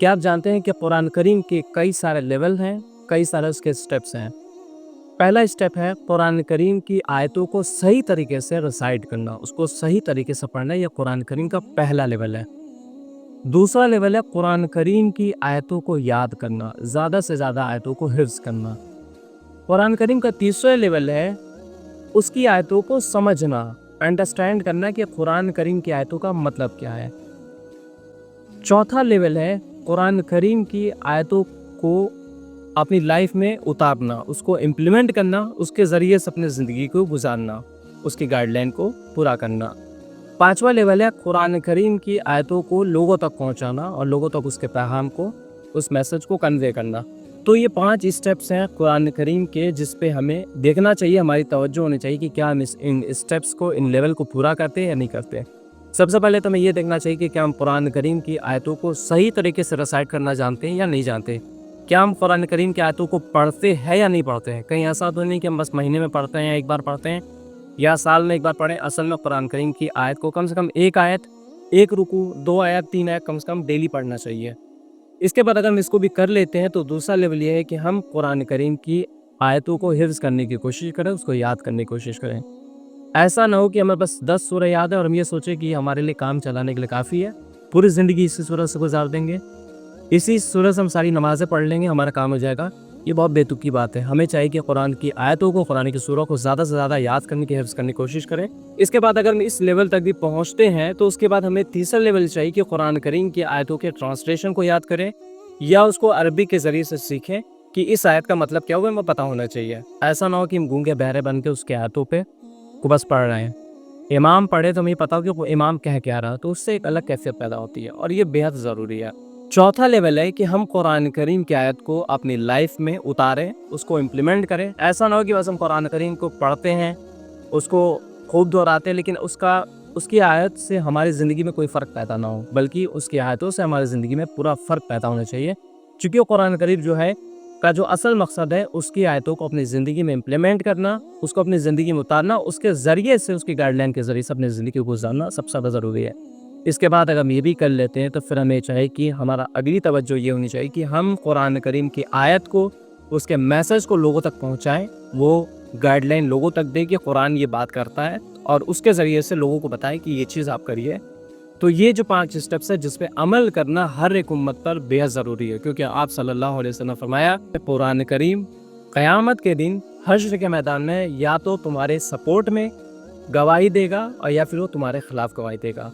क्या आप जानते हैं कि कुरान करीम के कई सारे लेवल हैं, कई सारे उसके स्टेप्स हैं। पहला स्टेप है कुरान करीम की आयतों को सही तरीके से रिसाइट करना, उसको सही तरीके से पढ़ना। यह कुरान करीम का पहला लेवल है। दूसरा लेवल है कुरान करीम की आयतों को याद करना, ज़्यादा से ज़्यादा आयतों को हिफ्ज़ करना। कुरान करीम का तीसरा लेवल है उसकी आयतों को समझना, अंडरस्टैंड करना कि कुरान करीम की आयतों का मतलब क्या है। चौथा लेवल है कुरान करीम की आयतों को अपनी लाइफ में उतारना, उसको इम्प्लीमेंट करना, उसके ज़रिए से अपनी ज़िंदगी को गुजारना, उसकी गाइडलाइन को पूरा करना। पांचवा लेवल है कुरान करीम की आयतों को लोगों तक पहुंचाना और लोगों तक उसके पैगाम को, उस मैसेज को कन्वे करना। तो ये 5 स्टेप्स हैं कुरान करीम के, जिस पे हमें देखना चाहिए, हमारी तवज्जो होनी चाहिए कि क्या हम इन स्टेप्स को, इन लेवल को पूरा करते हैं या नहीं करते। सबसे पहले तो हमें ये देखना चाहिए कि क्या हम कुरान करीम की आयतों को सही तरीके से रिसाइट करना जानते हैं या नहीं जानते। क्या हम कुरान करीम की आयतों को पढ़ते हैं या नहीं पढ़ते हैं। कहीं ऐसा तो नहीं कि हम बस महीने में पढ़ते हैं या एक बार पढ़ते हैं या साल में एक बार पढ़ें। असल में कुरान करीम की आयत को कम से कम एक आयत, एक रुकू, 2 आयत, 3 आयत कम से कम डेली पढ़ना चाहिए। इसके बाद अगर हम इसको भी कर लेते हैं तो दूसरा लेवल ये है कि हम कुरान करीम की आयतों को हिफ्ज़ करने की कोशिश करें, उसको याद करने की कोशिश करें। ऐसा ना हो कि हमें बस 10 सूरह याद है और हम ये सोचें कि हमारे लिए काम चलाने के लिए काफ़ी है, पूरी ज़िंदगी इसी सूरह से गुजार देंगे, इसी सूरह से हम सारी नमाज़ें पढ़ लेंगे, हमारा काम हो जाएगा। ये बहुत बेतुकी बात है। हमें चाहिए कि कुरान की आयतों को, कुरान की सूरह को ज़्यादा से ज़्यादा याद करने की, हिफ्ज़ करने की कोशिश करें। इसके बाद अगर हम इस लेवल तक भी पहुँचते हैं तो उसके बाद हमें तीसरा लेवल चाहिए कि कुरान करीम की आयतों के ट्रांसलेशन को याद करें या उसको अरबी के ज़रिए से सीखें कि इस आयत का मतलब क्या हुआ, हमें पता होना चाहिए। ऐसा ना हो कि हम गूंगे बहरे बन के उसके आयतों पे को बस पढ़ रहे हैं। इमाम पढ़े तो हमें पता हो कि वो इमाम कह क्या रहा, तो उससे एक अलग कैफियत पैदा होती है और ये बेहद ज़रूरी है। चौथा लेवल है कि हम कुरान करीम की आयत को अपनी लाइफ में उतारें, उसको इम्प्लीमेंट करें। ऐसा ना हो कि बस हम कुरान करीम को पढ़ते हैं, उसको खूब दोहराते हैं, लेकिन उसकी आयत से हमारी ज़िंदगी में कोई फ़र्क पैदा ना हो, बल्कि उसकी आयतों से हमारी ज़िंदगी में पूरा फ़र्क पैदा होना चाहिए। क्योंकि वो कुरान करीम जो है का जो असल मकसद है उसकी आयतों को अपनी ज़िंदगी में इम्प्लीमेंट करना, उसको अपनी ज़िंदगी में उतारना, उसके ज़रिए से, उसकी गाइडलाइन के ज़रिए से अपनी ज़िंदगी को गुजारना सबसे ज़्यादा ज़रूरी है। इसके बाद अगर हम ये भी कर लेते हैं तो फिर हमें चाहिए कि हमारा अगली तवज्जो ये होनी चाहिए कि हम कुरान करीम की आयत को, उसके मैसेज को लोगों तक पहुँचाएँ, वो गाइडलाइन लोगों तक दें कि कुरान ये बात करता है और उसके ज़रिए से लोगों को बताएं कि ये चीज़ आप करिए। तो ये जो 5 स्टेप्स है जिस पे अमल करना हर एक उम्मत पर बेहद ज़रूरी है, क्योंकि आप सल्लल्लाहु अलैहि वसल्लम ने फरमाया कुरान करीम क़यामत के दिन हश्र के मैदान में या तो तुम्हारे सपोर्ट में गवाही देगा और या फिर वो तुम्हारे खिलाफ गवाही देगा।